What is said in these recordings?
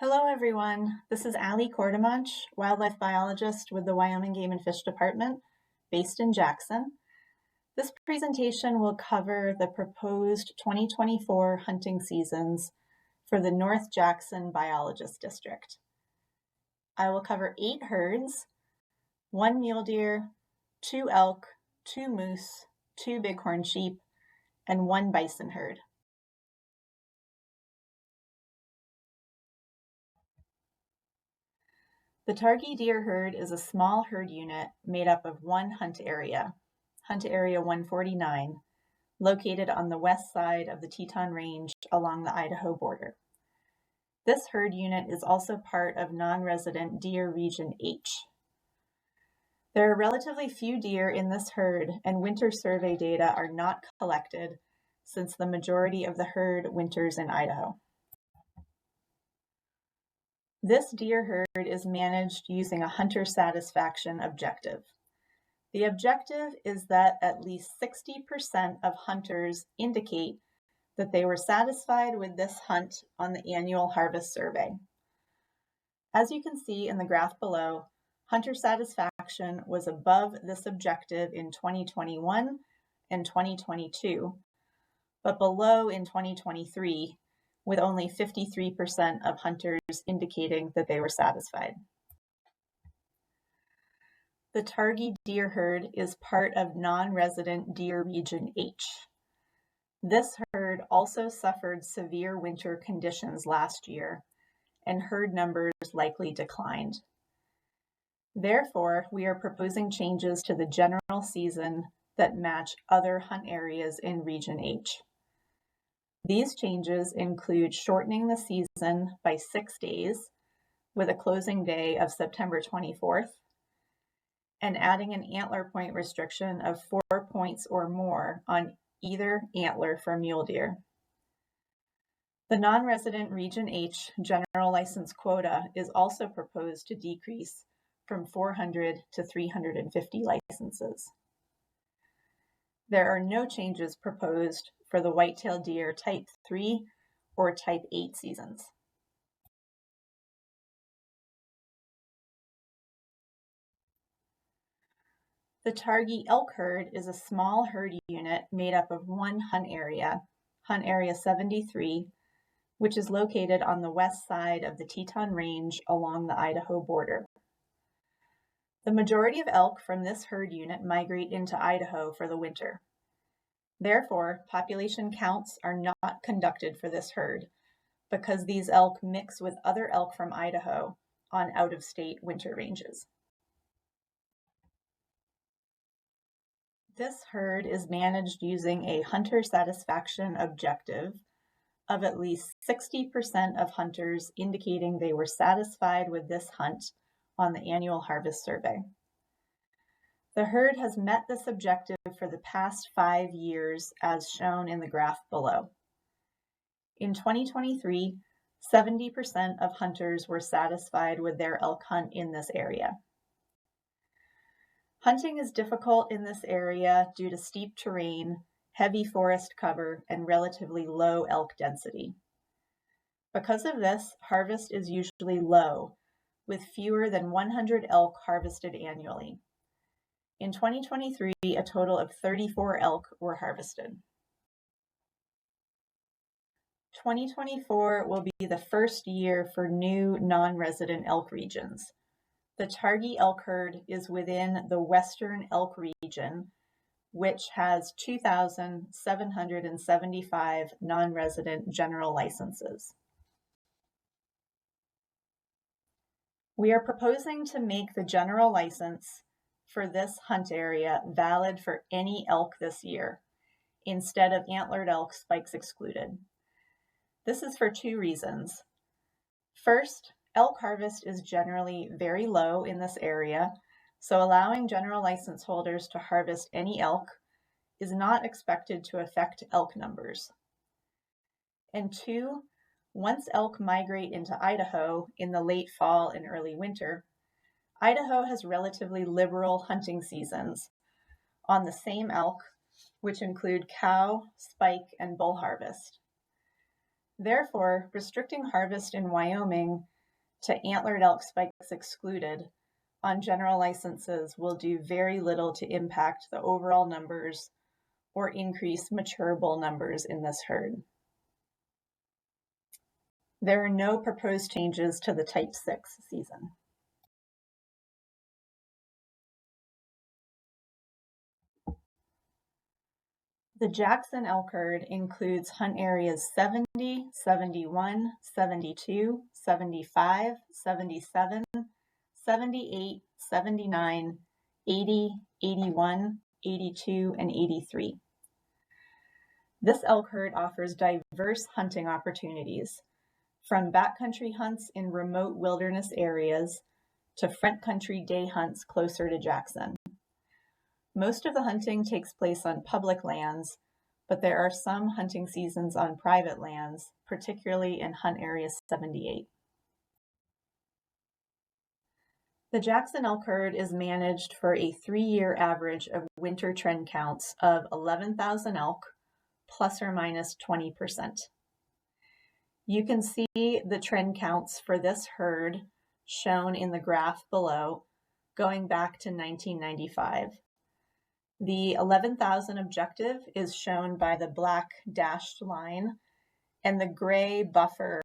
Hello, everyone. This is Allie Cordemunch, wildlife biologist with the Wyoming Game and Fish Department, based in Jackson. This presentation will cover the proposed 2024 hunting seasons for the North Jackson Biologist District. I will cover 8 herds, 1 mule deer, 2 elk, 2 moose, 2 bighorn sheep, and 1 bison herd. The Targhee deer herd is a small herd unit made up of one Hunt Area 149, located on the west side of the Teton Range along the Idaho border. This herd unit is also part of non-resident Deer Region H. There are relatively few deer in this herd, and winter survey data are not collected since the majority of the herd winters in Idaho. This deer herd is managed using a hunter satisfaction objective. The objective is that at least 60% of hunters indicate that they were satisfied with this hunt on the annual harvest survey. As you can see in the graph below, hunter satisfaction was above this objective in 2021 and 2022, but below in 2023, with only 53% of hunters indicating that they were satisfied. The Targhee deer herd is part of non-resident Deer Region H. This herd also suffered severe winter conditions last year, and herd numbers likely declined. Therefore, we are proposing changes to the general season that match other hunt areas in Region H. These changes include shortening the season by 6 days, with a closing day of September 24th, and adding an antler point restriction of 4 points or more on either antler for mule deer. The non-resident Region H general license quota is also proposed to decrease from 400 to 350 licenses. There are no changes proposed for the white-tailed deer Type 3 or Type 8 seasons. The Targhee elk herd is a small herd unit made up of one Hunt Area 73, which is located on the west side of the Teton Range along the Idaho border. The majority of elk from this herd unit migrate into Idaho for the winter. Therefore, population counts are not conducted for this herd because these elk mix with other elk from Idaho on out-of-state winter ranges. This herd is managed using a hunter satisfaction objective of at least 60% of hunters indicating they were satisfied with this hunt on the annual harvest survey. The herd has met this objective for the past 5 years, as shown in the graph below. In 2023, 70% of hunters were satisfied with their elk hunt in this area. Hunting is difficult in this area due to steep terrain, heavy forest cover, and relatively low elk density. Because of this, harvest is usually low, with fewer than 100 elk harvested annually. In 2023, a total of 34 elk were harvested. 2024 will be the first year for new non-resident elk regions. The Targhee elk herd is within the Western Elk Region, which has 2,775 non-resident general licenses. We are proposing to make the general license for this hunt area valid for any elk this year, instead of antlered elk spikes excluded. This is for 2 reasons. First, elk harvest is generally very low in this area, so allowing general license holders to harvest any elk is not expected to affect elk numbers. And 2, once elk migrate into Idaho in the late fall and early winter, Idaho has relatively liberal hunting seasons on the same elk, which include cow, spike, and bull harvest. Therefore, restricting harvest in Wyoming to antlered elk spikes excluded on general licenses will do very little to impact the overall numbers or increase mature bull numbers in this herd. There are no proposed changes to the Type 6 season. The Jackson elk herd includes hunt areas 70, 71, 72, 75, 77, 78, 79, 80, 81, 82, and 83. This elk herd offers diverse hunting opportunities, from backcountry hunts in remote wilderness areas to front country day hunts closer to Jackson. Most of the hunting takes place on public lands, but there are some hunting seasons on private lands, particularly in Hunt Area 78. The Jackson elk herd is managed for a 3-year average of winter trend counts of 11,000 elk, plus or minus 20%. You can see the trend counts for this herd shown in the graph below, going back to 1995. The 11,000 objective is shown by the black dashed line, and the gray buffer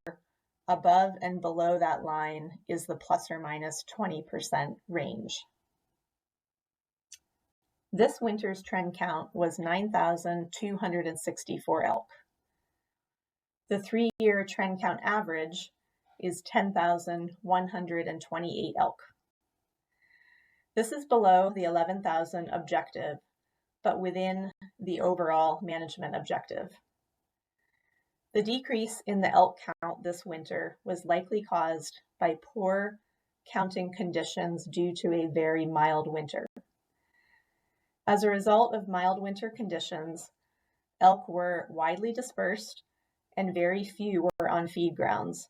above and below that line is the plus or minus 20% range. This winter's trend count was 9,264 elk. The 3-year trend count average is 10,128 elk. This is below the 11,000 objective, but within the overall management objective. The decrease in the elk count this winter was likely caused by poor counting conditions due to a very mild winter. As a result of mild winter conditions, elk were widely dispersed and very few were on feed grounds,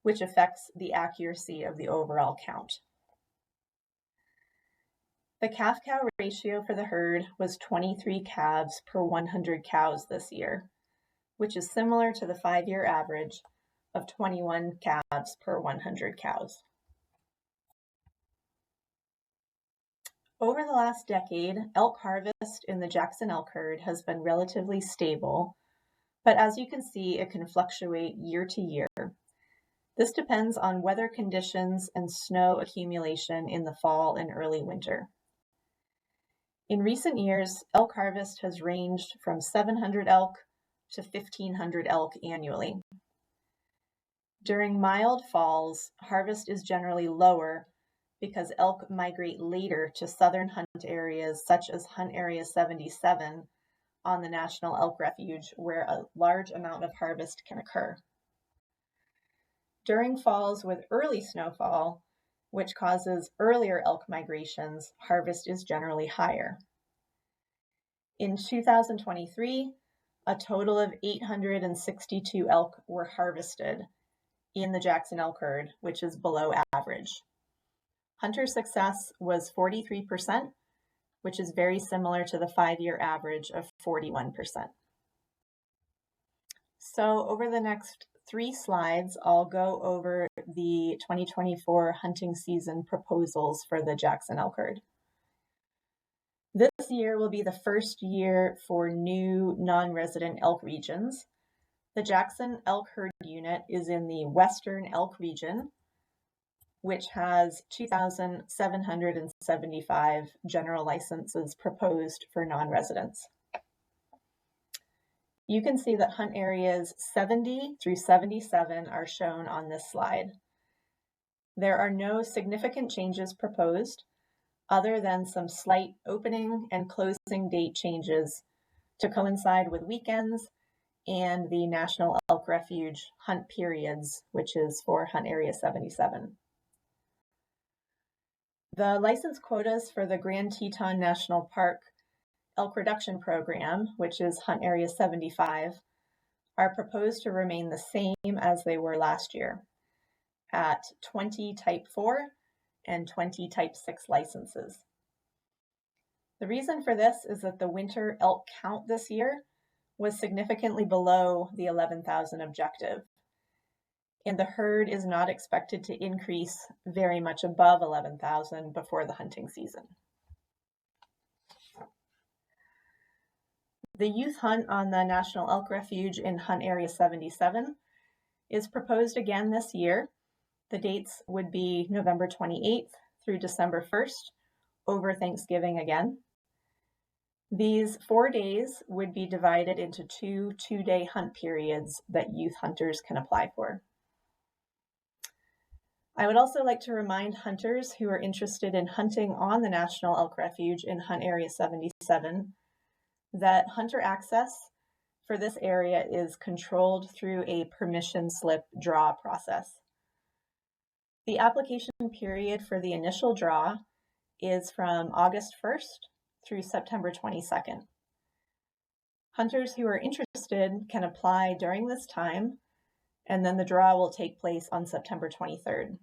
which affects the accuracy of the overall count. The calf-cow ratio for the herd was 23 calves per 100 cows this year, which is similar to the 5-year average of 21 calves per 100 cows. Over the last decade, elk harvest in the Jackson elk herd has been relatively stable, but as you can see, it can fluctuate year to year. This depends on weather conditions and snow accumulation in the fall and early winter. In recent years, elk harvest has ranged from 700 elk to 1,500 elk annually. During mild falls, harvest is generally lower because elk migrate later to southern hunt areas such as Hunt Area 77 on the National Elk Refuge, where a large amount of harvest can occur. During falls with early snowfall, which causes earlier elk migrations, harvest is generally higher. In 2023, a total of 862 elk were harvested in the Jackson elk herd, which is below average. Hunter success was 43%, which is very similar to the 5-year average of 41%. So over the next 3 slides, I'll go over the 2024 hunting season proposals for the Jackson elk herd. This year will be the first year for new non-resident elk regions. The Jackson elk herd unit is in the Western Elk region, which has 2,775 general licenses proposed for non-residents. You can see that hunt areas 70 through 77 are shown on this slide. There are no significant changes proposed, other than some slight opening and closing date changes to coincide with weekends and the National Elk Refuge hunt periods, which is for Hunt Area 77. The license quotas for the Grand Teton National Park Elk Reduction Program, which is Hunt Area 75, are proposed to remain the same as they were last year, at 20 Type 4 and 20 Type 6 licenses. The reason for this is that the winter elk count this year was significantly below the 11,000 objective. and the herd is not expected to increase very much above 11,000 before the hunting season. The youth hunt on the National Elk Refuge in Hunt Area 77 is proposed again this year. The dates would be November 28th through December 1st, over Thanksgiving again. These 4 days would be divided into two 2-day hunt periods that youth hunters can apply for. I would also like to remind hunters who are interested in hunting on the National Elk Refuge in Hunt Area 77 that hunter access for this area is controlled through a permission slip draw process. The application period for the initial draw is from August 1st through September 22nd. Hunters who are interested can apply during this time, and then the draw will take place on September 23rd.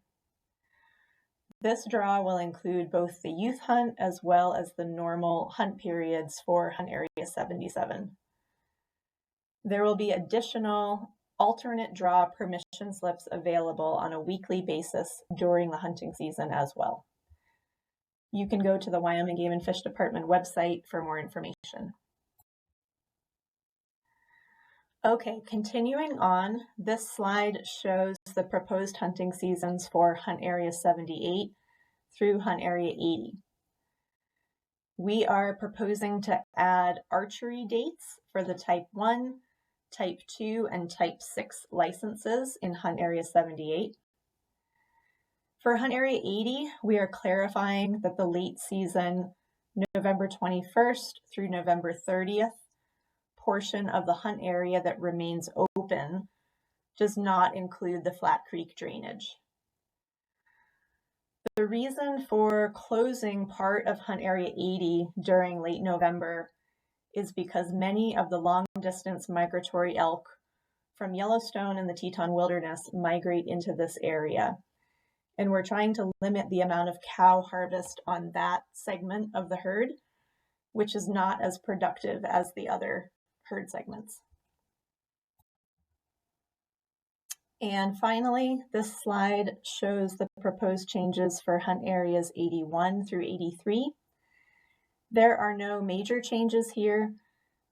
This draw will include both the youth hunt as well as the normal hunt periods for Hunt Area 77. There will be additional alternate draw permission slips available on a weekly basis during the hunting season as well. You can go to the Wyoming Game and Fish Department website for more information. Okay, continuing on, this slide shows the proposed hunting seasons for Hunt Area 78 through Hunt Area 80. We are proposing to add archery dates for the Type 1, Type 2, and Type 6 licenses in Hunt Area 78. For Hunt Area 80, we are clarifying that the late season, November 21st through November 30th, portion of the hunt area that remains open does not include the Flat Creek drainage. The reason for closing part of Hunt Area 80 during late November is because many of the long-distance migratory elk from Yellowstone and the Teton Wilderness migrate into this area. And we're trying to limit the amount of cow harvest on that segment of the herd, which is not as productive as the other herd segments. And finally, this slide shows the proposed changes for hunt areas 81 through 83. There are no major changes here.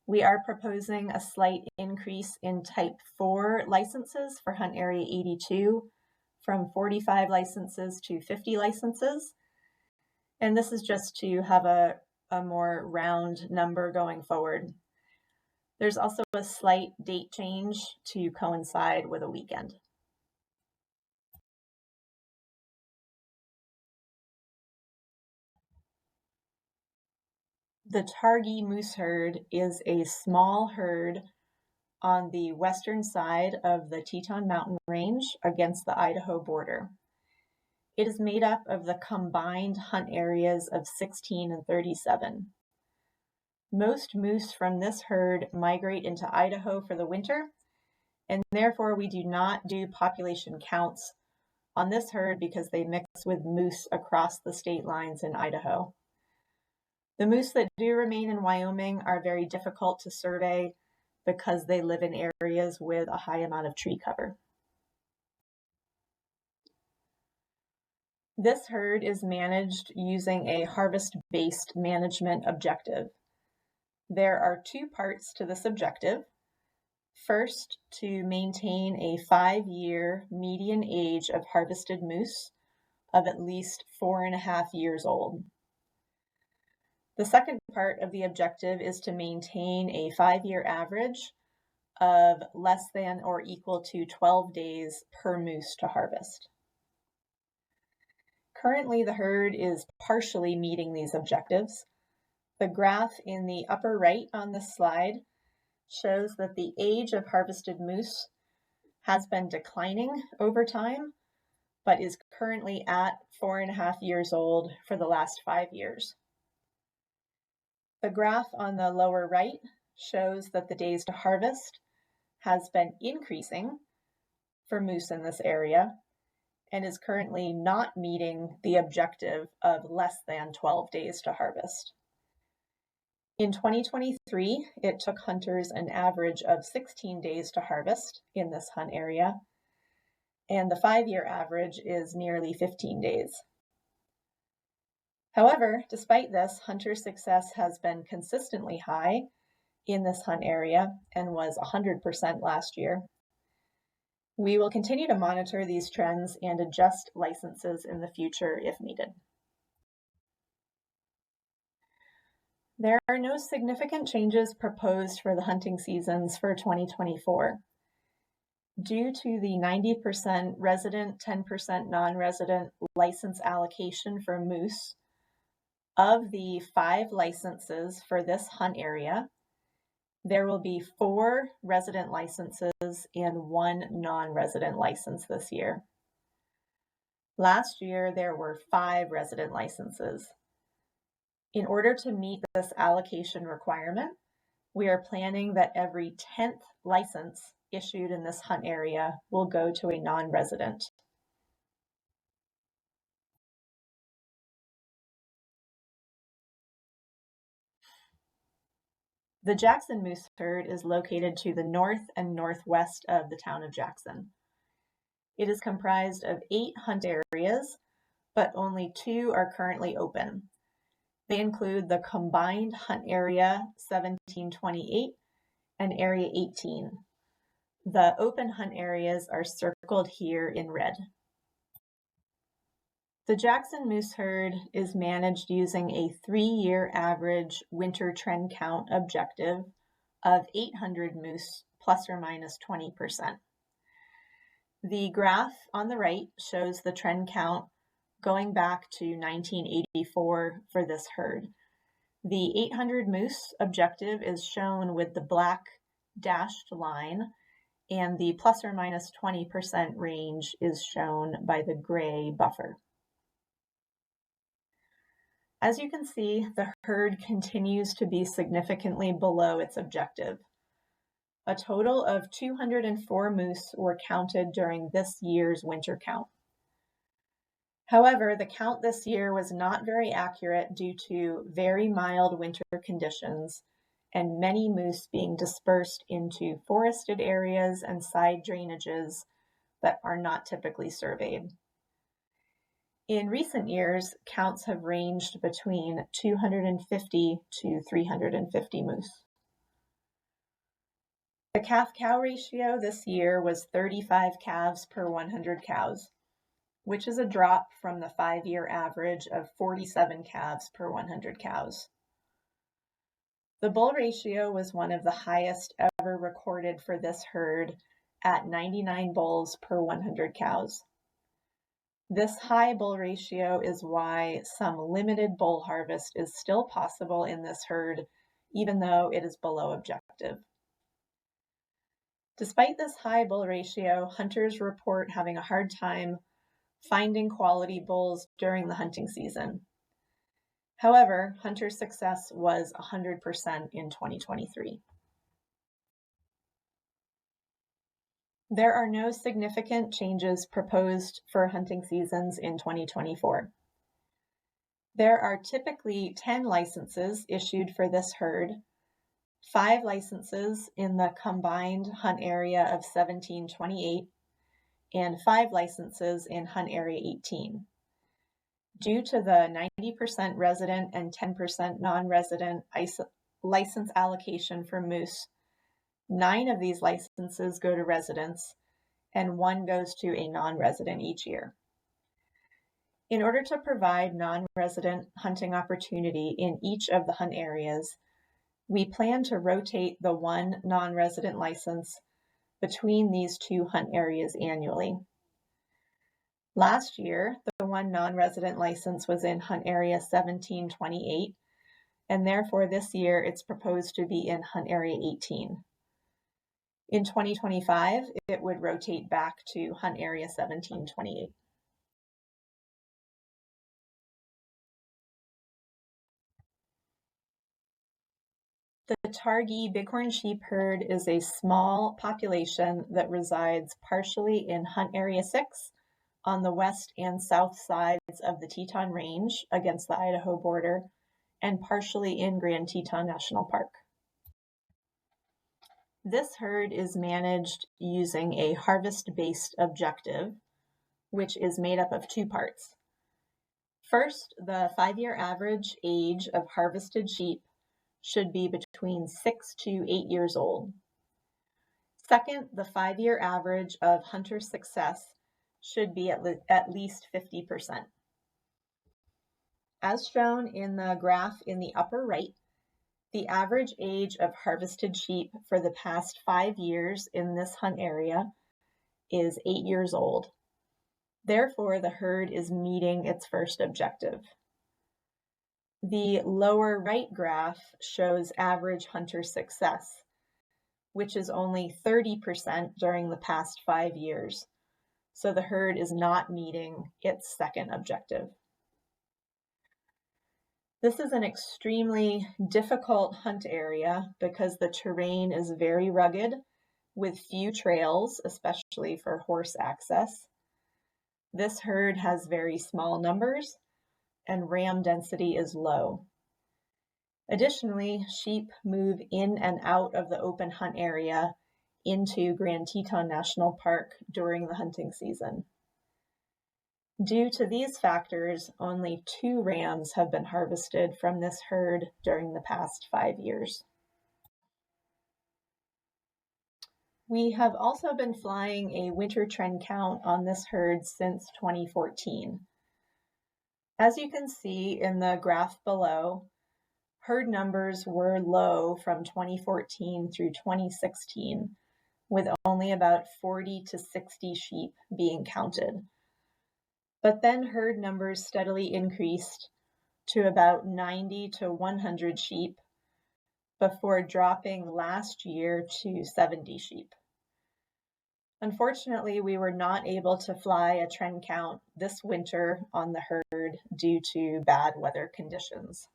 We are proposing a slight increase in Type 4 licenses for Hunt Area 82 from 45 licenses to 50 licenses. And this is just to have a more round number going forward. There's also a slight date change to coincide with a weekend. The Targhee moose herd is a small herd on the western side of the Teton Mountain Range against the Idaho border. It is made up of the combined hunt areas of 16 and 37. Most moose from this herd migrate into Idaho for the winter, and therefore we do not do population counts on this herd because they mix with moose across the state lines in Idaho. The moose that do remain in Wyoming are very difficult to survey because they live in areas with a high amount of tree cover. This herd is managed using a harvest-based management objective. There are two parts to this objective. First, to maintain a 5-year median age of harvested moose of at least 4.5 years old. The second part of the objective is to maintain a 5-year average of less than or equal to 12 days per moose to harvest. Currently, the herd is partially meeting these objectives. The graph in the upper right on this slide shows that the age of harvested moose has been declining over time, but is currently at 4.5 years old for the last 5 years. The graph on the lower right shows that the days to harvest has been increasing for moose in this area and is currently not meeting the objective of less than 12 days to harvest. In 2023, it took hunters an average of 16 days to harvest in this hunt area. and the 5-year average is nearly 15 days. However, despite this, hunter success has been consistently high in this hunt area and was 100% last year. We will continue to monitor these trends and adjust licenses in the future if needed. There are no significant changes proposed for the hunting seasons for 2024. Due to the 90% resident, 10% non-resident license allocation for moose, of the 5 licenses for this hunt area, there will be 4 resident licenses and 1 non-resident license this year. Last year, there were 5 resident licenses. In order to meet this allocation requirement, we are planning that every 10th license issued in this hunt area will go to a non-resident. The Jackson moose herd is located to the north and northwest of the town of Jackson. It is comprised of 8 hunt areas, but only 2 are currently open. They include the combined hunt area 1728 and area 18. The open hunt areas are circled here in red. The Jackson moose herd is managed using a 3-year average winter trend count objective of 800 moose plus or minus 20%. The graph on the right shows the trend count going back to 1984 for this herd. The 800 moose objective is shown with the black dashed line, and the plus or minus 20% range is shown by the gray buffer. As you can see, the herd continues to be significantly below its objective. A total of 204 moose were counted during this year's winter count. However, the count this year was not very accurate due to very mild winter conditions and many moose being dispersed into forested areas and side drainages that are not typically surveyed. In recent years, counts have ranged between 250 to 350 moose. The calf-cow ratio this year was 35 calves per 100 cows, which is a drop from the 5-year average of 47 calves per 100 cows. The bull ratio was one of the highest ever recorded for this herd at 99 bulls per 100 cows. This high bull ratio is why some limited bull harvest is still possible in this herd, even though it is below objective. Despite this high bull ratio, hunters report having a hard time finding quality bulls during the hunting season. However, hunter success was 100% in 2023. There are no significant changes proposed for hunting seasons in 2024. There are typically 10 licenses issued for this herd, 5 licenses in the combined hunt area of 1728, and 5 licenses in hunt area 18. Due to the 90% resident and 10% non-resident license allocation for moose, 9 of these licenses go to residents, and 1 goes to a non-resident each year. In order to provide non-resident hunting opportunity in each of the hunt areas, we plan to rotate the 1 non-resident license between these 2 hunt areas annually. Last year, the 1 non-resident license was in hunt area 1728, and therefore this year it's proposed to be in hunt area 18. In 2025, it would rotate back to hunt area 1728. The Targhee bighorn sheep herd is a small population that resides partially in hunt area 6 on the west and south sides of the Teton Range against the Idaho border, and partially in Grand Teton National Park. This herd is managed using a harvest-based objective which is made up of two parts. First, the 5-year average age of harvested sheep should be between 6 to 8 years old. Second, the 5-year average of hunter success should be at least 50%. As shown in the graph in the upper right, the average age of harvested sheep for the past 5 years in this hunt area is 8 years old. Therefore, the herd is meeting its first objective. The lower right graph shows average hunter success, which is only 30% during the past 5 years. So the herd is not meeting its second objective. This is an extremely difficult hunt area because the terrain is very rugged with few trails, especially for horse access. This herd has very small numbers and ram density is low. Additionally, sheep move in and out of the open hunt area into Grand Teton National Park during the hunting season. Due to these factors, only 2 rams have been harvested from this herd during the past 5 years. We have also been flying a winter trend count on this herd since 2014. As you can see in the graph below, herd numbers were low from 2014 through 2016, with only about 40 to 60 sheep being counted. But then herd numbers steadily increased to about 90 to 100 sheep before dropping last year to 70 sheep. Unfortunately, we were not able to fly a trend count this winter on the herd due to bad weather conditions.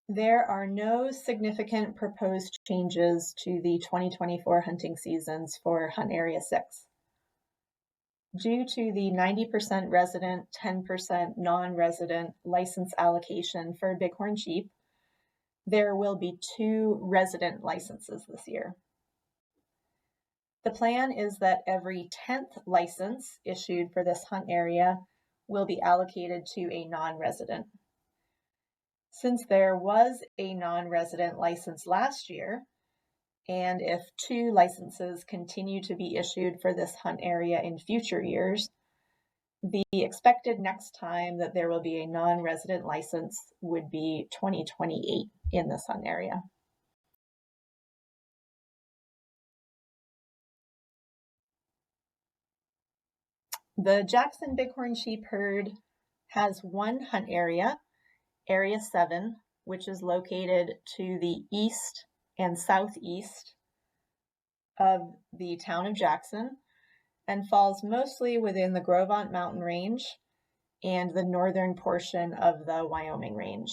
There are no significant proposed changes to the 2024 hunting seasons for Hunt Area 6. Due to the 90% resident, 10% non-resident license allocation for bighorn sheep, there will be 2 resident licenses this year. The plan is that every 10th license issued for this hunt area will be allocated to a non-resident. Since there was a non-resident license last year, and if 2 licenses continue to be issued for this hunt area in future years, the expected next time that there will be a non-resident license would be 2028 in this hunt area. The Jackson bighorn sheep herd has one hunt area, Area 7, which is located to the east and southeast of the town of Jackson and falls mostly within the Gros Mountain Range and the northern portion of the Wyoming Range.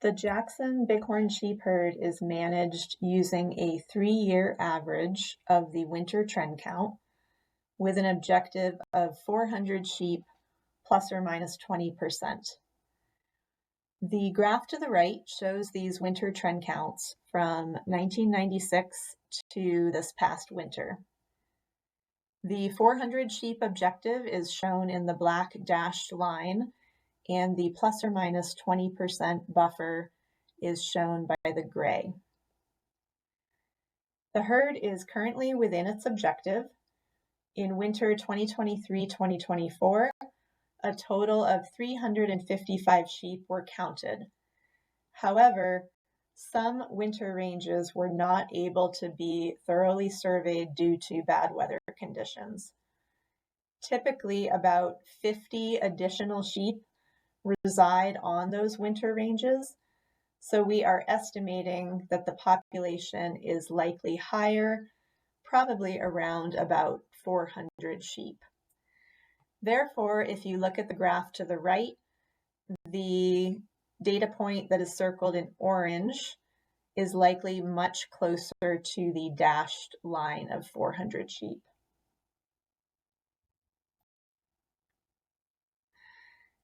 The Jackson bighorn sheep herd is managed using a 3-year average of the winter trend count with an objective of 400 sheep plus or minus 20%. The graph to the right shows these winter trend counts from 1996 to this past winter. The 400 sheep objective is shown in the black dashed line, and the plus or minus 20% buffer is shown by the gray. The herd is currently within its objective. In winter 2023-2024, a total of 355 sheep were counted. However, some winter ranges were not able to be thoroughly surveyed due to bad weather conditions. Typically, about 50 additional sheep reside on those winter ranges, so we are estimating that the population is likely higher, probably around about 400 sheep. Therefore, if you look at the graph to the right, the data point that is circled in orange is likely much closer to the dashed line of 400 sheep.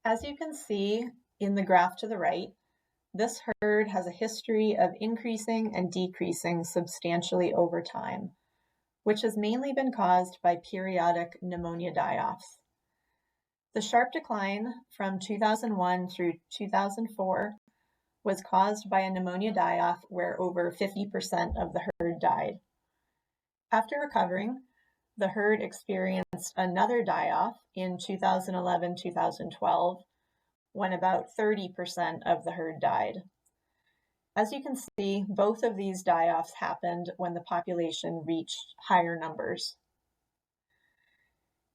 As you can see in the graph to the right, this herd has a history of increasing and decreasing substantially over time, which has mainly been caused by periodic pneumonia die-offs. The sharp decline from 2001 through 2004 was caused by a pneumonia die-off where over 50% of the herd died. After recovering, the herd experienced another die-off in 2011-2012 when about 30% of the herd died. As you can see, both of these die-offs happened when the population reached higher numbers.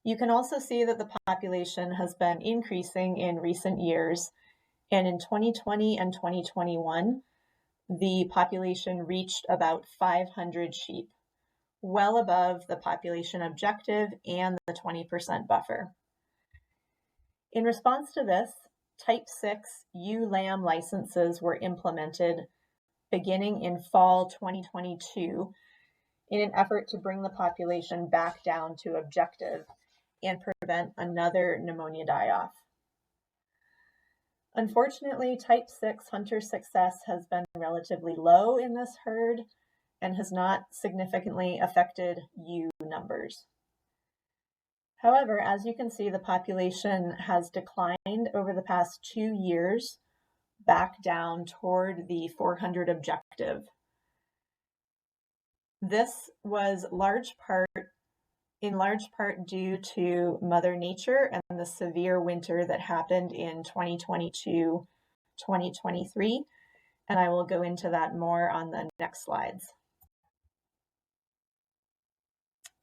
You can also see that the population has been increasing in recent years, and in 2020 and 2021, the population reached about 500 sheep, well above the population objective and the 20% buffer. In response to this, Type 6 ewe lamb licenses were implemented beginning in fall 2022 in an effort to bring the population back down to objective and prevent another pneumonia die-off. Unfortunately, Type 6 hunter success has been relatively low in this herd and has not significantly affected ewe numbers. However, as you can see, the population has declined over the past 2 years back down toward the 400 objective. This was in large part due to Mother Nature and the severe winter that happened in 2022-2023, and I will go into that more on the next slides.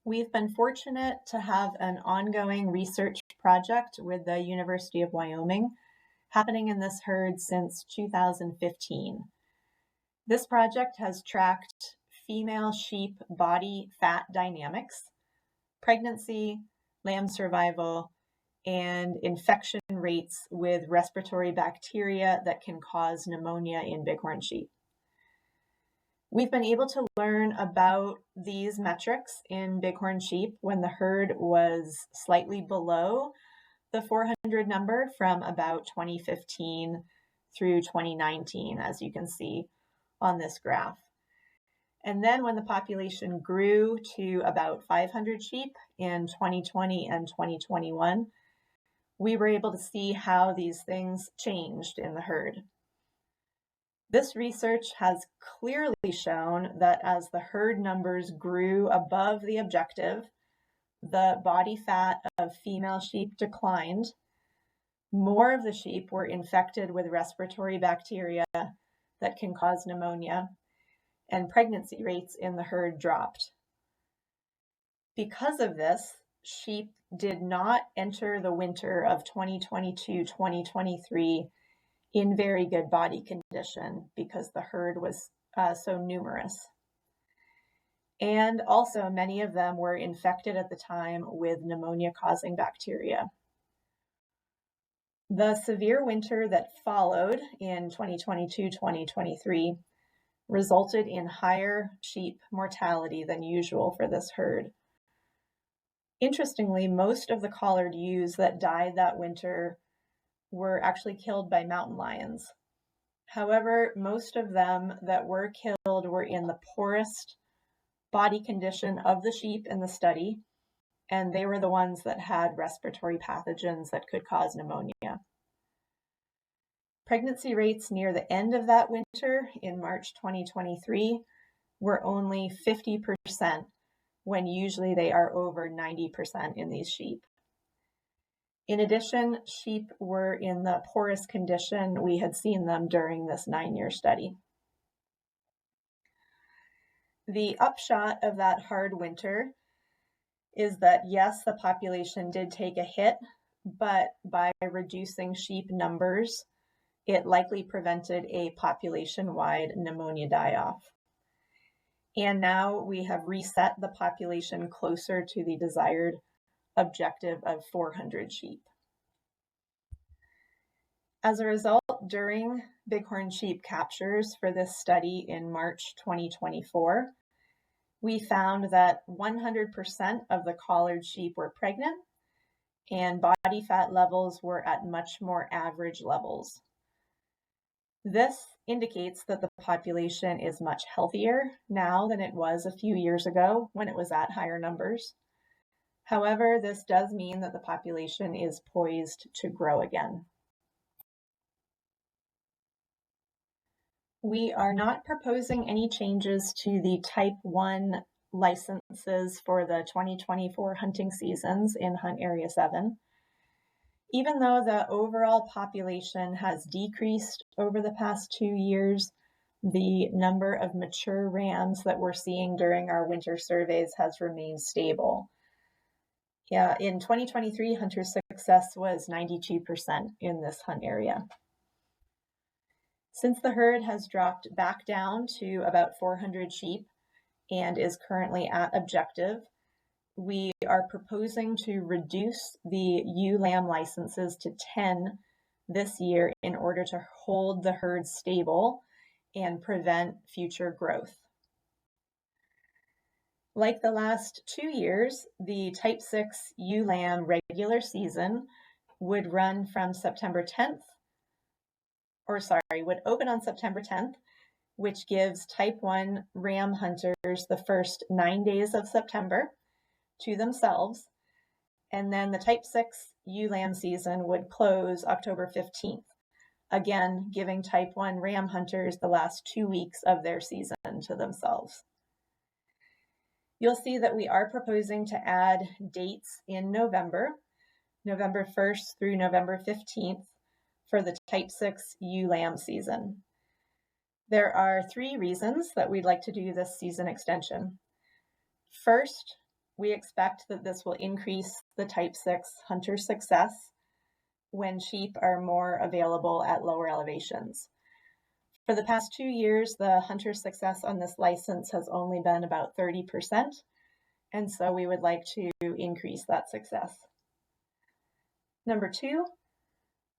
We've been fortunate to have an ongoing research project with the University of Wyoming happening in this herd since 2015. This project has tracked female sheep body fat dynamics, pregnancy, lamb survival, and infection rates with respiratory bacteria that can cause pneumonia in bighorn sheep. We've been able to learn about these metrics in bighorn sheep when the herd was slightly below the 400 number from about 2015 through 2019, as you can see on this graph. And then when the population grew to about 500 sheep in 2020 and 2021, we were able to see how these things changed in the herd. This research has clearly shown that as the herd numbers grew above the objective, the body fat of female sheep declined, more of the sheep were infected with respiratory bacteria that can cause pneumonia, and pregnancy rates in the herd dropped. Because of this, sheep did not enter the winter of 2022-2023 in very good body condition because the herd was so numerous. And also many of them were infected at the time with pneumonia-causing bacteria. The severe winter that followed in 2022-2023 resulted in higher sheep mortality than usual for this herd. Interestingly, most of the collared ewes that died that winter were actually killed by mountain lions. However, most of them that were killed were in the poorest body condition of the sheep in the study, and they were the ones that had respiratory pathogens that could cause pneumonia. Pregnancy rates near the end of that winter in March 2023 were only 50% when usually they are over 90% in these sheep. In addition, sheep were in the poorest condition we had seen them during this 9-year study. The upshot of that hard winter is that yes, the population did take a hit, but by reducing sheep numbers, it likely prevented a population-wide pneumonia die-off. And now we have reset the population closer to the desired objective of 400 sheep. As a result, during bighorn sheep captures for this study in March 2024, we found that 100% of the collared sheep were pregnant and body fat levels were at much more average levels. This indicates that the population is much healthier now than it was a few years ago when it was at higher numbers. However, this does mean that the population is poised to grow again. We are not proposing any changes to the Type 1 licenses for the 2024 hunting seasons in Hunt Area 7. Even though the overall population has decreased over the past 2 years, the number of mature rams that we're seeing during our winter surveys has remained stable. In 2023, hunter success was 92% in this hunt area. Since the herd has dropped back down to about 400 sheep and is currently at objective, we are proposing to reduce the ewe lamb licenses to 10 this year in order to hold the herd stable and prevent future growth. Like the last 2 years, the Type 6 ewe lamb regular season would run from September 10th, would open on September 10th, which gives Type 1 ram hunters the first 9 days of September to themselves, and then the Type 6 ewe lamb season would close October 15th, again giving Type 1 ram hunters the last 2 weeks of their season to themselves. You'll see that we are proposing to add dates in November 1st through November 15th for the Type 6 ewe lamb season. There are 3 reasons that we'd like to do this season extension. First, we expect that this will increase the Type 6 hunter success when sheep are more available at lower elevations. For the past 2 years, the hunter success on this license has only been about 30%, and so we would like to increase that success. Number 2,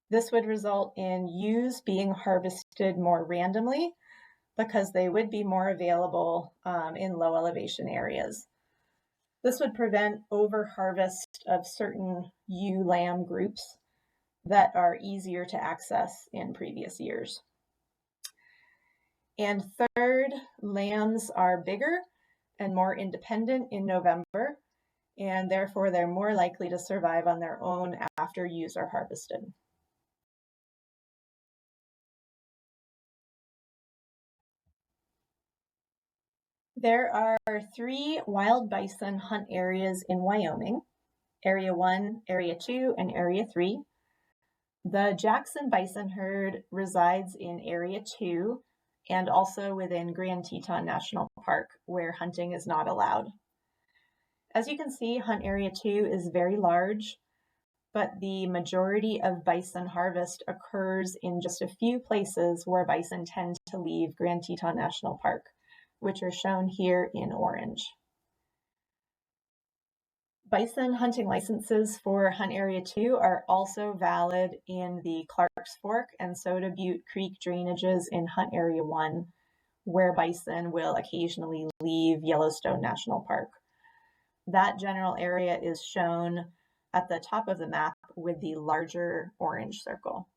this would result in ewes being harvested more randomly because they would be more available in low elevation areas. This would prevent over-harvest of certain ewe lamb groups that are easier to access in previous years. And third, lambs are bigger and more independent in November, and therefore they're more likely to survive on their own after ewes are harvested. There are 3 wild bison hunt areas in Wyoming: Area 1, Area 2, and Area 3. The Jackson bison herd resides in Area 2 and also within Grand Teton National Park, where hunting is not allowed. As you can see, Hunt Area 2 is very large, but the majority of bison harvest occurs in just a few places where bison tend to leave Grand Teton National Park, which are shown here in orange. Bison hunting licenses for Hunt Area 2 are also valid in the Clarks Fork and Soda Butte Creek drainages in Hunt Area 1, where bison will occasionally leave Yellowstone National Park. That general area is shown at the top of the map with the larger orange circle.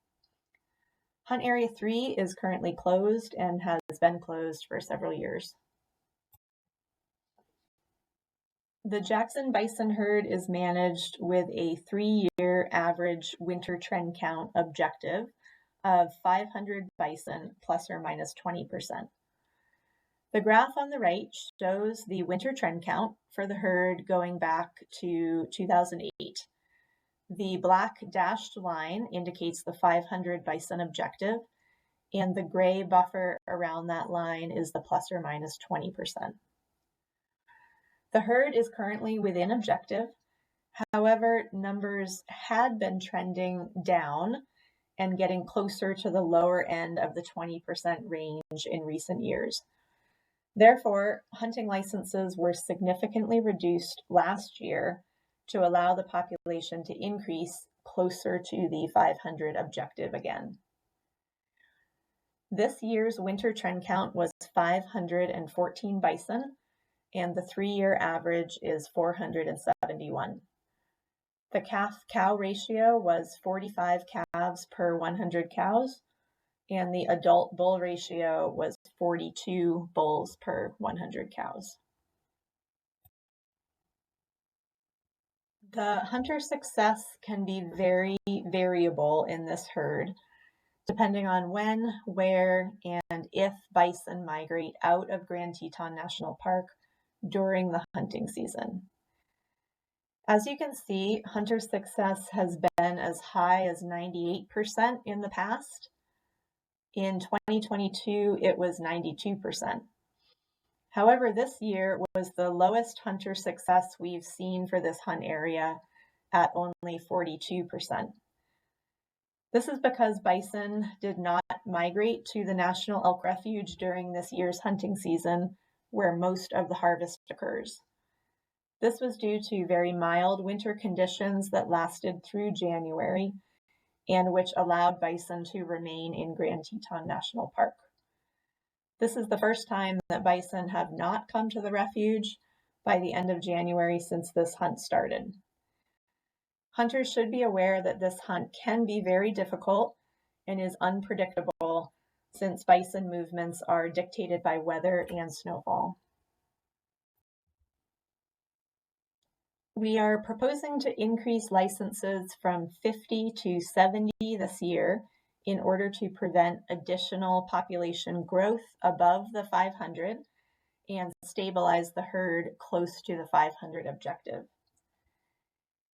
Hunt Area 3 is currently closed and has been closed for several years. The Jackson bison herd is managed with a 3-year average winter trend count objective of 500 bison plus or minus 20%. The graph on the right shows the winter trend count for the herd going back to 2008. The black dashed line indicates the 500 bison objective, and the gray buffer around that line is the plus or minus 20%. The herd is currently within objective. However, numbers had been trending down and getting closer to the lower end of the 20% range in recent years. Therefore, hunting licenses were significantly reduced last year to allow the population to increase closer to the 500 objective again. This year's winter trend count was 514 bison, and the 3-year average is 471. The calf-cow ratio was 45 calves per 100 cows, and the adult bull ratio was 42 bulls per 100 cows. The hunter success can be very variable in this herd, depending on when, where, and if bison migrate out of Grand Teton National Park during the hunting season. As you can see, hunter success has been as high as 98% in the past. In 2022, it was 92%. However, this year was the lowest hunter success we've seen for this hunt area at only 42%. This is because bison did not migrate to the National Elk Refuge during this year's hunting season, where most of the harvest occurs. This was due to very mild winter conditions that lasted through January and which allowed bison to remain in Grand Teton National Park. This is the first time that bison have not come to the refuge by the end of January since this hunt started. Hunters should be aware that this hunt can be very difficult and is unpredictable since bison movements are dictated by weather and snowfall. We are proposing to increase licenses from 50 to 70 this year in order to prevent additional population growth above the 500 and stabilize the herd close to the 500 objective.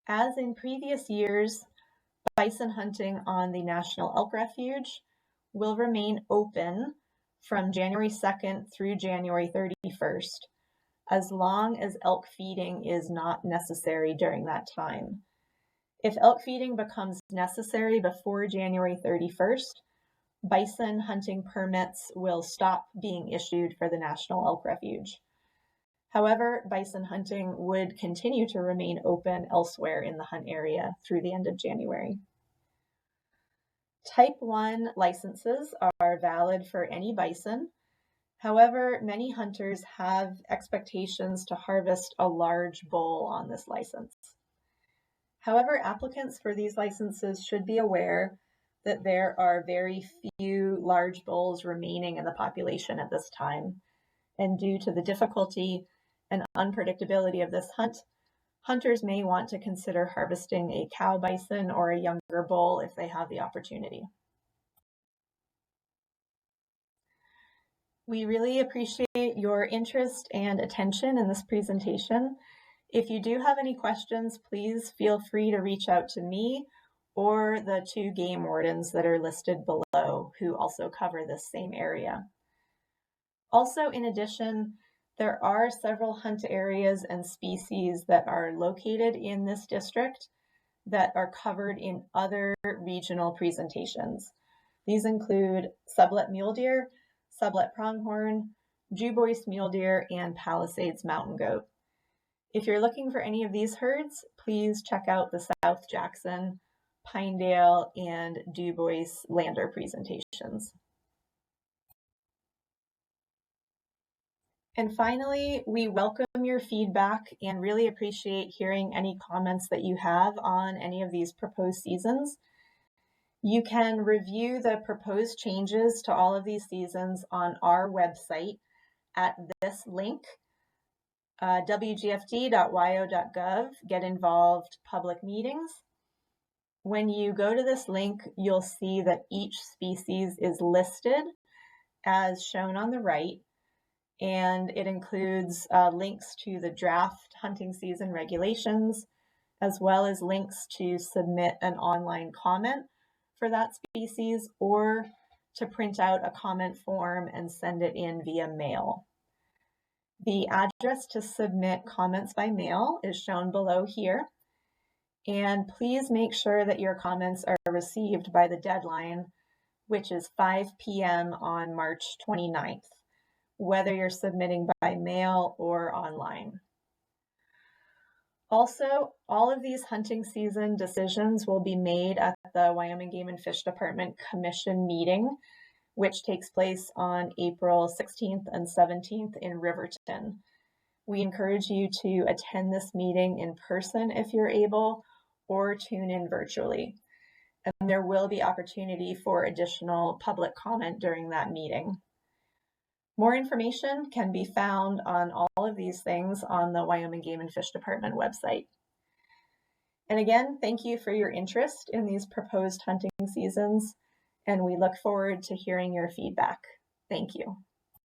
As in previous years, bison hunting on the National Elk Refuge will remain open from January 2nd through January 31st, as long as elk feeding is not necessary during that time. If elk feeding becomes necessary before January 31st, bison hunting permits will stop being issued for the National Elk Refuge. However, bison hunting would continue to remain open elsewhere in the hunt area through the end of January. Type 1 licenses are valid for any bison. However, many hunters have expectations to harvest a large bull on this license. However, applicants for these licenses should be aware that there are very few large bulls remaining in the population at this time, and due to the difficulty and unpredictability of this hunt, hunters may want to consider harvesting a cow bison or a younger bull if they have the opportunity. We really appreciate your interest and attention in this presentation. If you do have any questions, please feel free to reach out to me or the 2 game wardens that are listed below who also cover this same area. Also, in addition, there are several hunt areas and species that are located in this district that are covered in other regional presentations. These include sublet mule deer, sublet pronghorn, Dubois mule deer, and Palisades mountain goat. If you're looking for any of these herds, please check out the South Jackson, Pinedale, and Dubois Lander presentations. And finally, we welcome your feedback and really appreciate hearing any comments that you have on any of these proposed seasons. You can review the proposed changes to all of these seasons on our website at this link, wgfd.wyo.gov, Get Involved Public Meetings. When you go to this link, you'll see that each species is listed as shown on the right, and it includes links to the draft hunting season regulations, as well as links to submit an online comment for that species or to print out a comment form and send it in via mail. The address to submit comments by mail is shown below here, and please make sure that your comments are received by the deadline, which is 5 p.m. on March 29th. Whether you're submitting by mail or online. Also, all of these hunting season decisions will be made at the Wyoming Game and Fish Department Commission meeting, which takes place on April 16th and 17th in Riverton. We encourage you to attend this meeting in person if you're able, or tune in virtually. and there will be opportunity for additional public comment during that meeting. More information can be found on all of these things on the Wyoming Game and Fish Department website. And again, thank you for your interest in these proposed hunting seasons, and we look forward to hearing your feedback. Thank you.